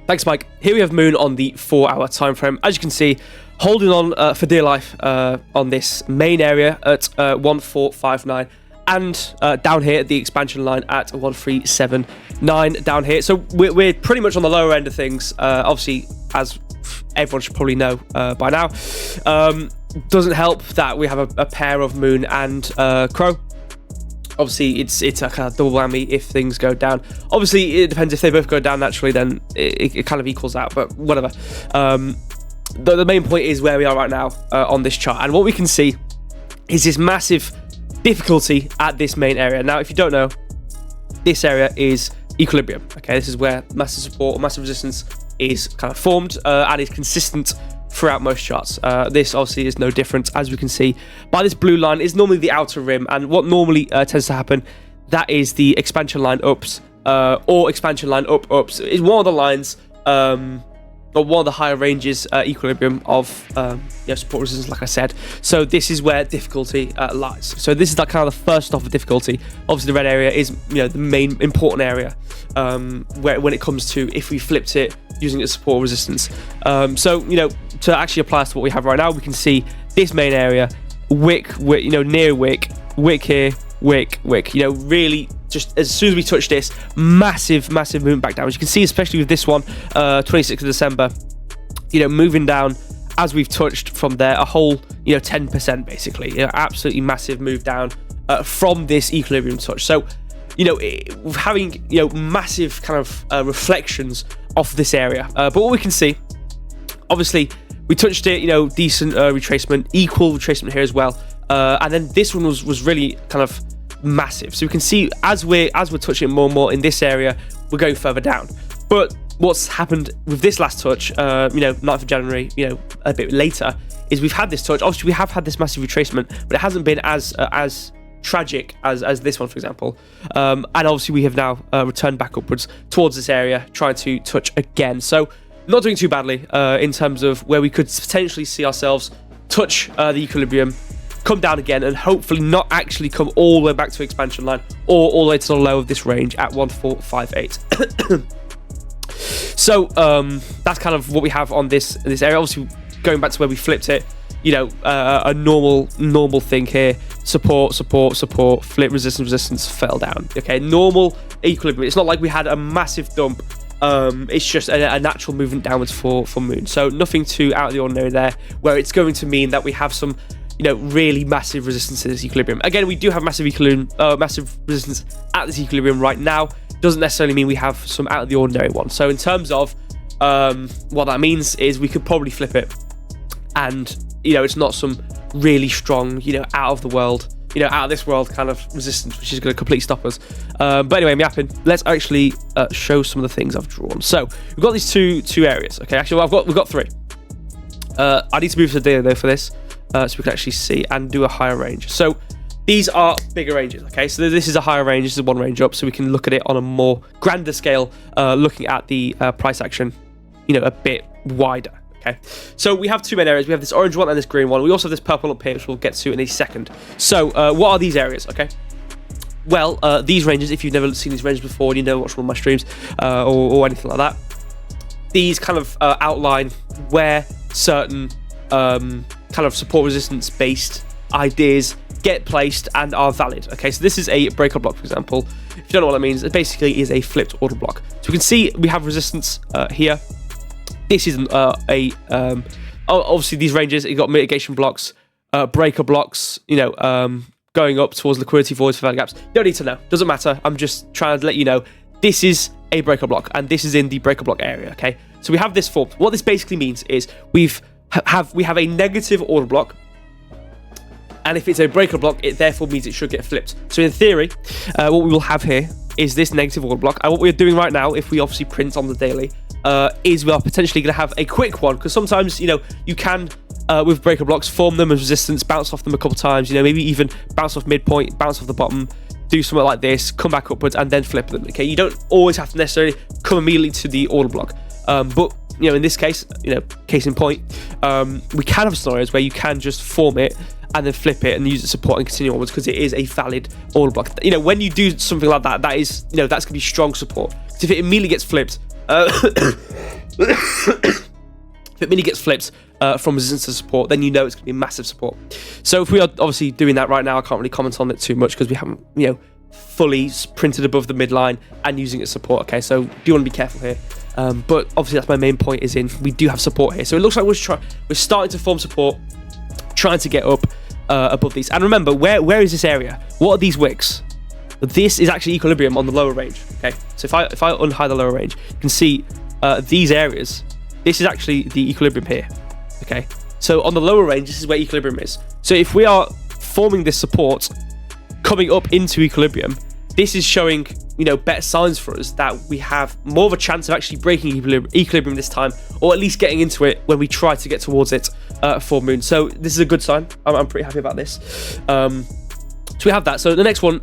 Thanks, Mike. Here we have Moon on the 4-hour time frame. As you can see, holding on for dear life on this main area at 1459, and down here at the expansion line at 1379 down here. So we're pretty much on the lower end of things. Obviously, as everyone should probably know by now, doesn't help that we have a pair of Moon and CRO. Obviously, it's a kind of double whammy if things go down. Obviously, it depends if they both go down naturally, then it kind of equals out, but whatever. The main point is where we are right now on this chart. And what we can see is this massive difficulty at this main area. Now, if you don't know, this area is equilibrium. Okay, this is where massive support or massive resistance is kind of formed and is consistent throughout most charts. This obviously is no different, as we can see by this blue line is normally the outer rim, and what normally tends to happen, that is the expansion line ups or expansion line ups is one of the lines or one of the higher ranges equilibrium of support resistance, like I said. So this is where difficulty lies. So this is like kind of the first off of difficulty. Obviously the red area is the main important area where when it comes to if we flipped it using its support resistance. So to actually apply this to what we have right now, we can see this main area, wick, near wick here, wick, really just as soon as we touch this, massive movement back down. As you can see, especially with this one, 26th of December, moving down as we've touched from there, a whole 10% basically, absolutely massive move down from this equilibrium touch. So having massive kind of reflections off this area, but what we can see, obviously we touched it, decent retracement, equal retracement here as well, and then this one was really kind of massive. So we can see as we're touching it more and more in this area, we're going further down. But what's happened with this last touch, 9th of January, a bit later, is we've had this touch. Obviously we have had this massive retracement, but it hasn't been as tragic as this one, for example, and obviously we have now returned back upwards towards this area, trying to touch again. So not doing too badly in terms of where we could potentially see ourselves touch the equilibrium, come down again, and hopefully not actually come all the way back to expansion line or all the way to the low of this range at 1458. So that's kind of what we have on this area. Obviously going back to where we flipped it, a normal thing here, support, flip, resistance, fell down. Okay, normal equilibrium. It's not like we had a massive dump. It's just a natural movement downwards for Moon. So nothing too out of the ordinary there, where it's going to mean that we have some really massive resistance to this equilibrium. Again, we do have massive resistance at this equilibrium right now. Doesn't necessarily mean we have some out of the ordinary one. So in terms of what that means is we could probably flip it, and it's not some really strong, out of the world, out of this world kind of resistance, which is going to completely stop us. But anyway, Miappin, let's actually show some of the things I've drawn. So we've got these two areas. Okay, actually, we've got three. I need to move to the data though for this, so we can actually see and do a higher range. So these are bigger ranges. Okay, so this is a higher range. This is one range up, so we can look at it on a more grander scale, looking at the price action, a bit wider. Okay, so we have two main areas. We have this orange one and this green one. We also have this purple up here, which we'll get to in a second. So what are these areas? Okay, well, these ranges, if you've never seen these ranges before and watched one of my streams or anything like that, these kind of outline where certain kind of support resistance based ideas get placed and are valid. Okay, so this is a breaker block, for example. If you don't know what that means, it basically is a flipped order block. So we can see we have resistance here. This is obviously these ranges, you've got mitigation blocks, breaker blocks, going up towards liquidity voids for value gaps. You don't need to know, doesn't matter. I'm just trying to let you know this is a breaker block, and this is in the breaker block area. Okay, so we have this form. What this basically means is we have a negative order block, and if it's a breaker block, it therefore means it should get flipped. So in theory, what we will have here is this negative order block, and what we're doing right now, if we obviously print on the daily, is we are potentially going to have a quick one, because sometimes you can with breaker blocks form them as resistance, bounce off them a couple times, maybe even bounce off midpoint, bounce off the bottom, do something like this, come back upwards, and then flip them. Okay, you don't always have to necessarily come immediately to the order block, but in this case, case in point, we can have scenarios where you can just form it and then flip it and use the support and continue onwards, because it is a valid order block. When you do something like that, that is that's going to be strong support. So if it immediately gets flipped, If it mini gets flipped from resistance to support, then you know it's going to be massive support. So if we are obviously doing that right now, I can't really comment on it too much because we haven't, fully printed above the midline and using it as support. Okay, so do want to be careful here. But obviously that's my main point, is in we do have support here. So it looks like we're starting to form support, trying to get up above these. And remember, where is this area? What are these wicks? This is actually equilibrium on the lower range. Okay, so if I unhide the lower range, you can see these areas. This is actually the equilibrium here. Okay, so on the lower range, this is where equilibrium is. So if we are forming this support coming up into equilibrium, this is showing better signs for us that we have more of a chance of actually breaking equilibrium this time, or at least getting into it when we try to get towards it full moon. So this is a good sign. I'm pretty happy about this. So we have that. So the next one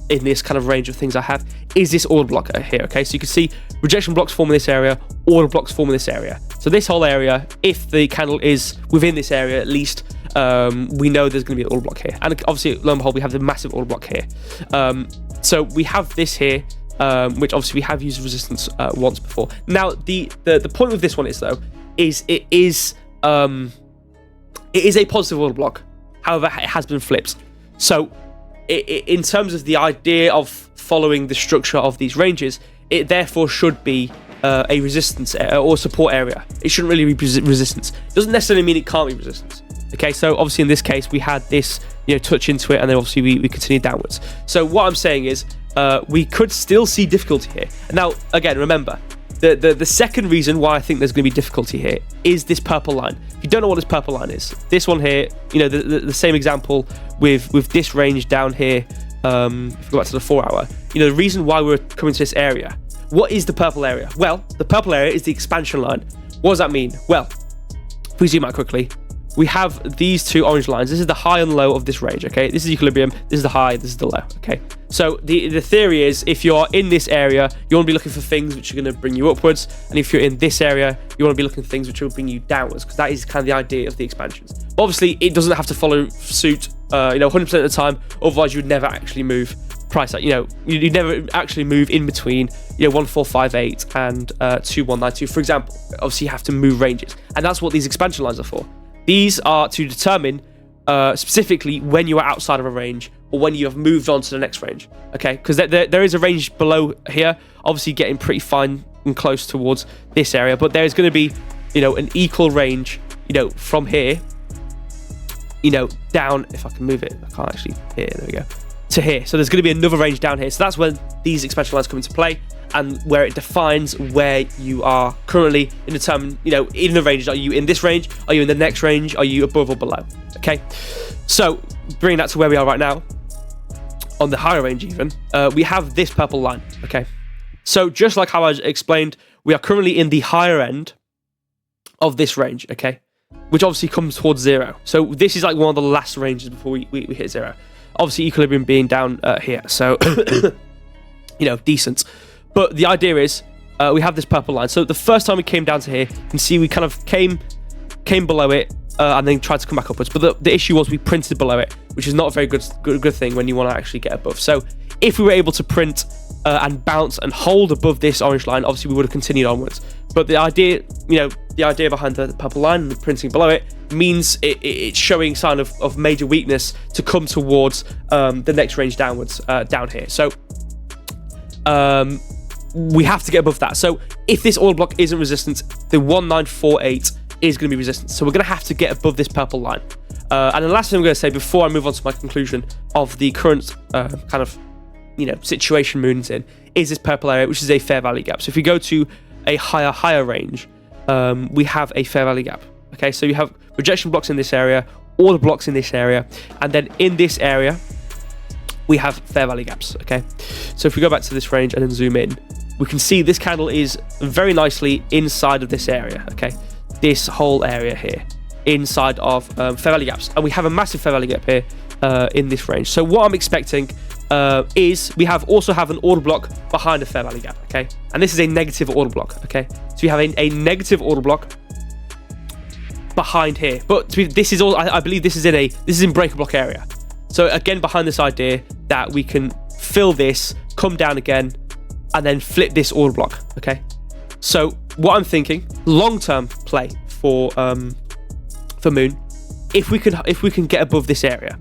in this kind of range of things I have is this order block here. Okay, so you can see rejection blocks form in this area, order blocks form in this area. So this whole area, if the candle is within this area at least, we know there's going to be an order block here. And obviously, lo and behold, we have the massive order block here. So we have this here, which obviously we have used resistance once before. Now, the point with this one is, though, is it is a positive order block. However, it has been flipped. So in terms of the idea of following the structure of these ranges, it therefore should be a resistance or support area. It shouldn't really be resistance. It doesn't necessarily mean it can't be resistance. Okay, so obviously in this case we had this touch into it, and then obviously we continued downwards. So what I'm saying is we could still see difficulty here. Now again, remember the second reason why I think there's going to be difficulty here is this purple line. If you don't know what this purple line is, this one here, the same example with this range down here. If we go back to the 4 hour, the reason why we're coming to this area, what is the purple area? Well, the purple area is the expansion line. What does that mean? Well, if we zoom out quickly, we have these two orange lines. This is the high and low of this range. Okay, this is equilibrium, this is the high, this is the low. Okay, so the theory is, if you're in this area, you want to be looking for things which are going to bring you upwards, and if you're in this area, you want to be looking for things which will bring you downwards, because that is kind of the idea of the expansions. But obviously it doesn't have to follow suit 100% of the time, otherwise you'd never actually move price. You'd never actually move in between 1458 and 2192, for example. Obviously you have to move ranges, and that's what these expansion lines are for. These are to determine specifically when you are outside of a range, or when you have moved on to the next range. Okay, because there is a range below here, obviously getting pretty fine and close towards this area, but there is going to be an equal range from here down. If I can move it, I can't actually. Here, there we go, to here. So there's going to be another range down here. So that's when these expansion lines come into play, and where it defines where you are currently in determine, in the ranges. Are you in this range? Are you in the next range? Are you above or below? Okay, so bringing that to where we are right now, on the higher range even, we have this purple line. Okay, so just like how I explained, we are currently in the higher end of this range. Okay, which obviously comes towards zero. So this is like one of the last ranges before we hit zero. Obviously equilibrium being down here, so decent. But the idea is we have this purple line. So the first time we came down to here, you can see we kind of came below it and then tried to come back upwards. But the issue was we printed below it, which is not a very good thing when you want to actually get above. So if we were able to print and bounce and hold above this orange line, obviously we would have continued onwards. But the idea behind the purple line and the printing below it means it's showing sign of major weakness to come towards the next range downwards down here. So we have to get above that. So if this order block isn't resistance, the 1948 is going to be resistance. So we're going to have to get above this purple line. And the last thing I'm going to say before I move on to my conclusion of the current kind of situation moon's in, is this purple area, which is a fair value gap. So if we go to a higher range, we have a fair value gap. Okay, so you have rejection blocks in this area, order blocks in this area, and then in this area we have fair value gaps. Okay, so if we go back to this range and then zoom in, we can see this candle is very nicely inside of this area. Okay, this whole area here inside of fair value gaps, and we have a massive fair value gap here in this range. So what I'm expecting is we also have an order block behind a fair value gap. Okay, and this is a negative order block. Okay, so we have a negative order block behind here, but this is all I believe this is in breaker block area. So again, behind this idea that we can fill this, come down again, and then flip this order block. Okay, So what I'm thinking, long-term play for Moon, if we can get above this area,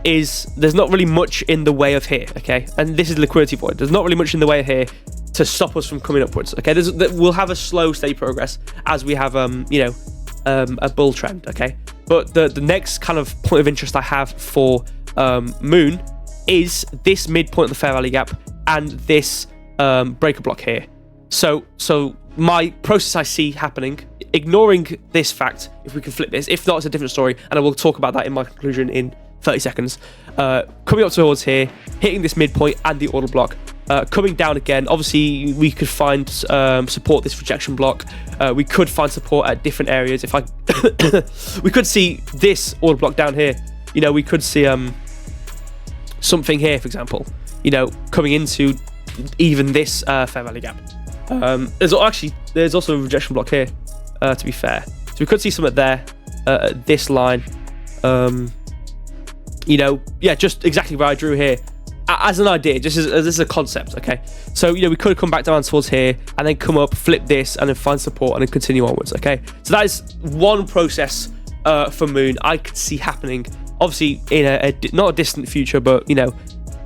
is there's not really much in the way of here, okay? And this is liquidity void. There's not really much in the way of here to stop us from coming upwards, okay? We'll have a slow, steady progress as we have, a bull trend, okay? But the next kind of point of interest I have for Moon is this midpoint of the fair value gap and this breaker block here. So my process I see happening, ignoring this fact, if we can flip this, if not, it's a different story, and I will talk about that in my conclusion in 30 seconds. Coming up towards here, hitting this midpoint and the order block, coming down again. Obviously, we could find support this rejection block. We could find support at different areas. If I, we could see this order block down here. You know, we could see something here, for example. You know, coming into even this fair value gap. There's also a rejection block here. To be fair, so we could see something there. This line. You know, yeah, just exactly where I drew here as an idea, just as this is a concept, okay? So, you know, we could come back down towards here and then come up, flip this, and then find support and then continue onwards, okay? So that is one process for Moon I could see happening, obviously in a not a distant future, but, you know,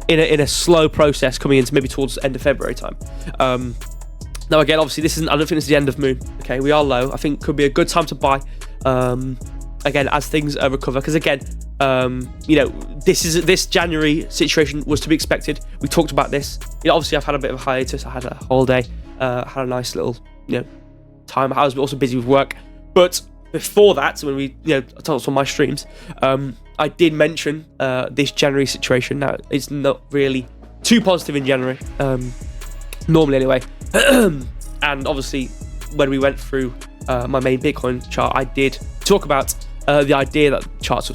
in a slow process coming into maybe towards the end of February time. Now, again, obviously, I don't think this is the end of Moon, okay? We are low. I think it could be a good time to buy, again, as things recover, because, again, you know, this January situation was to be expected. We talked about this. You know, obviously I've had a bit of a hiatus. I had a holiday, had a nice little, you know, time. I was also busy with work. But before that, when we, you know, I told us on my streams, I did mention this January situation. Now, it's not really too positive in January, normally anyway. And obviously, when we went through my main Bitcoin chart, I did talk about the idea that charts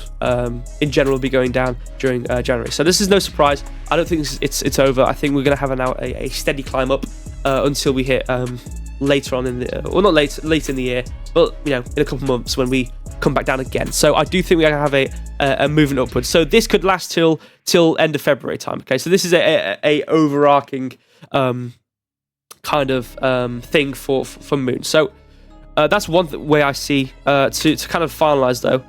in general will be going down during January. So this is no surprise. I don't think it's over. I think we're going to have a steady climb up until we hit later on in the, well, not late in the year, but, you know, in a couple of months when we come back down again. So I do think we're going to have a movement upwards. So this could last till end of February time. Okay, so this is a overarching kind of thing for Moon. So that's one way I see to kind of finalize though,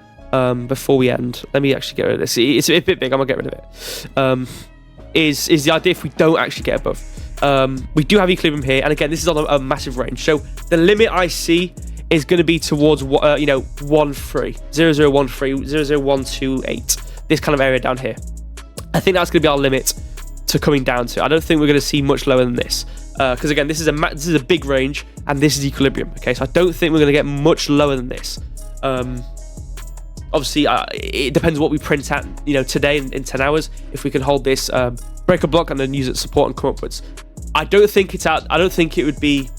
before we end. Let me actually get rid of this. It's a bit big. I'm gonna get rid of it. Is the idea if we don't actually get above, we do have equilibrium here, and again, this is on a massive range. So the limit I see is going to be towards 1.3, 0.013, this kind of area down here. I think that's going to be our limit to coming down to. I don't think we're going to see much lower than this, because again, this is a big range, and this is equilibrium. Okay, so I don't think we're going to get much lower than this. Obviously, it depends what we print at, you know, today in 10 hours. If we can hold this break a block and then use it as support and come upwards, I don't think it would be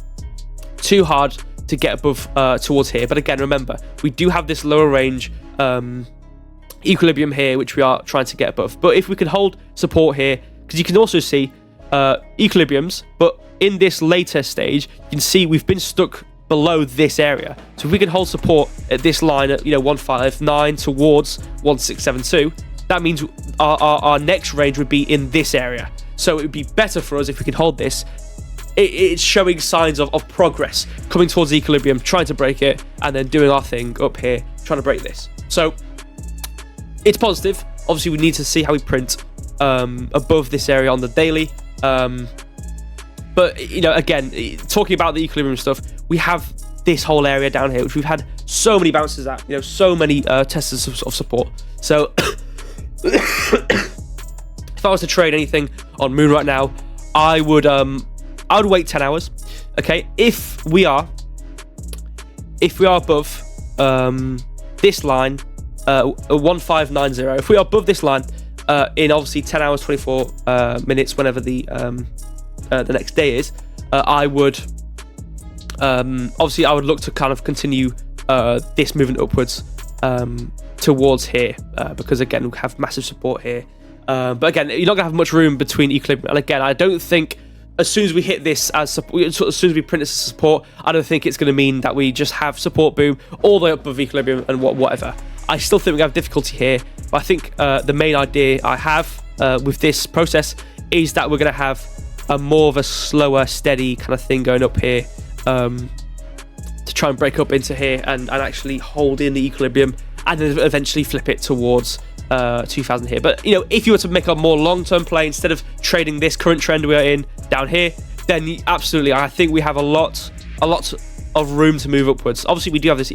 too hard to get above towards here. But again, remember, we do have this lower range equilibrium here, which we are trying to get above. But if we can hold support here, because you can also see equilibriums, but in this later stage, you can see we've been stuck below this area. So if we can hold support at this line at 159 towards 1672, that means our next range would be in this area. So it would be better for us if we can hold this. It's showing signs of progress, coming towards equilibrium, trying to break it, and then doing our thing up here, trying to break this. So it's positive. Obviously, we need to see how we print above this area on the daily. But, again, talking about the equilibrium stuff, we have this whole area down here, which we've had so many bounces at, so many tests of support. So if I was to trade anything on Moon right now, I would wait 10 hours. Okay, if we are above this line, 1590, if we are above this line in obviously 10 hours 24 minutes, whenever the next day is, I would look to kind of continue this movement upwards towards here, because again, we have massive support here. But again, you're not gonna have much room between equilibrium. And again, I don't think as soon as we hit this as support, as soon as we print this as support, I don't think it's going to mean that we just have support boom all the way up above equilibrium and whatever. I still think we have difficulty here, but I think the main idea I have with this process is that we're going to have more of a slower, steady kind of thing going up here to try and break up into here and actually hold in the equilibrium, and then eventually flip it towards 2000 here. But if you were to make a more long-term play instead of trading this current trend we are in down here, then absolutely, I think we have a lot of room to move upwards. Obviously, we do have this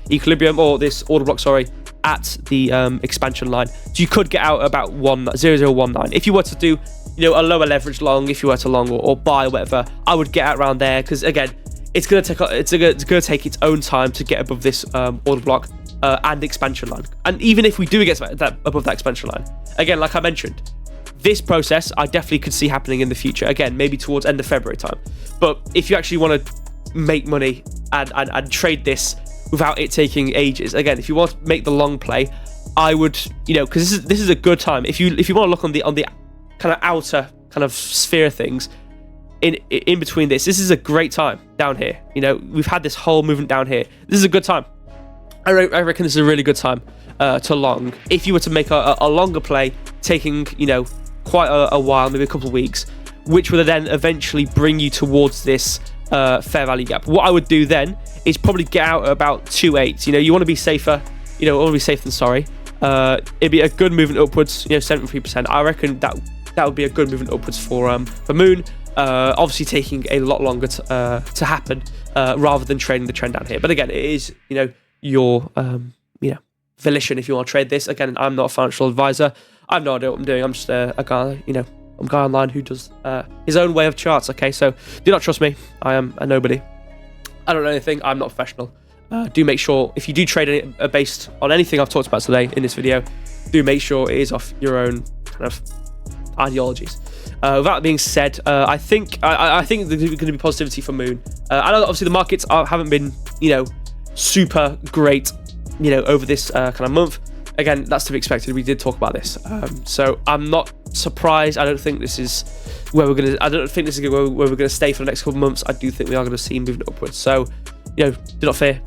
equilibrium, or this order block, sorry, at the expansion line. So you could get out about 0019. If you were to do a lower leverage long, if you were to long or buy or whatever, I would get out around there, because again, it's gonna take its own time to get above this order block and expansion line. And even if we do get above that expansion line, again, like I mentioned, this process I definitely could see happening in the future. Again, maybe towards end of February time. But if you actually want to make money and trade this without it taking ages, again, if you want to make the long play, I would, because this is a good time. If you want to look on the kind of outer kind of sphere of things, in between this is a great time down here. We've had this whole movement down here. This is a good time. I reckon this is a really good time to long. If you were to make a longer play, taking quite a while, maybe a couple of weeks, which would then eventually bring you towards this fair value gap. What I would do then is probably get out at about 2.8. You want to be safer. Want to be safe than sorry. It'd be a good movement upwards. 73%. I reckon that would be a good movement upwards for Moon. Obviously taking a lot longer to happen rather than trading the trend down here. But again, it is your volition if you want to trade this. Again, I'm not a financial advisor. I have no idea what I'm doing. I'm just a guy, I'm a guy online who does his own way of charts. Okay, so do not trust me. I am a nobody. I don't know anything. I'm not professional. Do make sure if you do trade it based on anything I've talked about today in this video, do make sure it is off your own kind of ideologies. With that being said, I think there's going to be positivity for Moon. I know that obviously the markets haven't been super great over this kind of month. Again, that's to be expected. We did talk about this, so I'm not surprised. I don't think this is where we're going to stay for the next couple of months. I do think we are going to see movement upwards. So do not fear.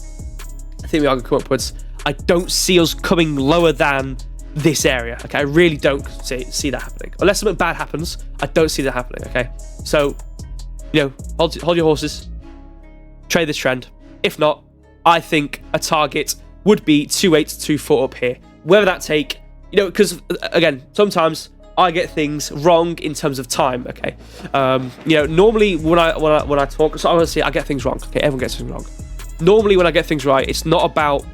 I think we are going to come upwards. I don't see us coming lower than this area. Okay, I really don't see that happening. Unless something bad happens, I don't see that happening. Okay, so hold your horses, trade this trend. If not, I think a target would be 2.824 up here. Whether that take, because again, sometimes I get things wrong in terms of time. Okay, normally when I talk, so honestly, I get things wrong. Okay, everyone gets things wrong. Normally, when I get things right, it's not about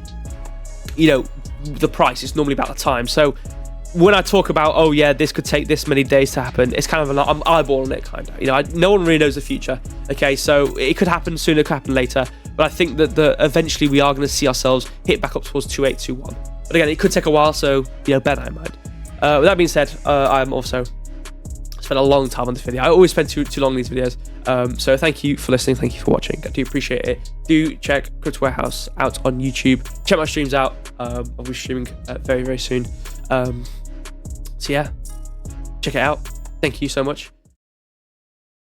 the price. It's normally about the time. So when I talk about, oh yeah, this could take this many days to happen, it's kind of I'm eyeballing it, kind of. No one really knows the future. Okay, so it could happen sooner, it could happen later. But I think that eventually we are going to see ourselves hit back up towards 2.821. But again, it could take a while, so bear that in mind. With that being said, I'm also spent a long time on this video. I always spend too long on these videos. So thank you for listening. Thank you for watching. I do appreciate it. Do check Crypto Warehouse out on YouTube. Check my streams out. I'll be streaming very, very soon. So yeah, check it out. Thank you so much.